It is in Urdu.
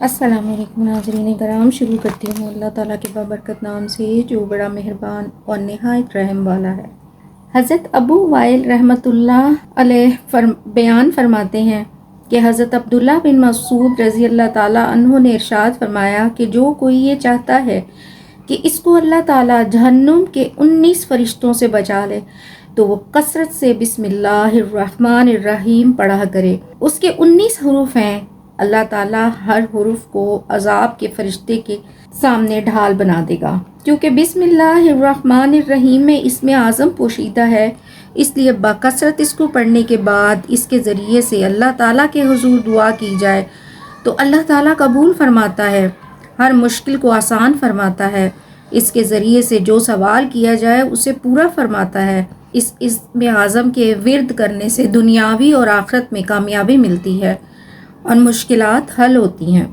السلام علیکم ناظرین کرام، شروع کرتی ہوں اللہ تعالیٰ کے بابرکت نام سے جو بڑا مہربان اور نہایت رحم والا ہے۔ حضرت ابو وائل رحمۃ اللہ علیہ بیان فرماتے ہیں کہ حضرت عبداللہ بن مسعود رضی اللہ تعالیٰ عنہ نے ارشاد فرمایا کہ جو کوئی یہ چاہتا ہے کہ اس کو اللہ تعالیٰ جہنم کے 19 فرشتوں سے بچا لے تو وہ کثرت سے بسم اللہ الرحمن الرحیم پڑھا کرے۔ اس کے 19 حروف ہیں۔ اللہ تعالیٰ ہر حرف کو عذاب کے فرشتے کے سامنے ڈھال بنا دے گا۔ کیونکہ بسم اللہ الرحمن الرحیم میں اسم اعظم پوشیدہ ہے، اس لیے بکثرت اس کو پڑھنے کے بعد اس کے ذریعے سے اللہ تعالیٰ کے حضور دعا کی جائے تو اللہ تعالیٰ قبول فرماتا ہے، ہر مشکل کو آسان فرماتا ہے، اس کے ذریعے سے جو سوال کیا جائے اسے پورا فرماتا ہے۔ اس اسم اعظم کے ورد کرنے سے دنیاوی اور آخرت میں کامیابی ملتی ہے اور مشکلات حل ہوتی ہیں۔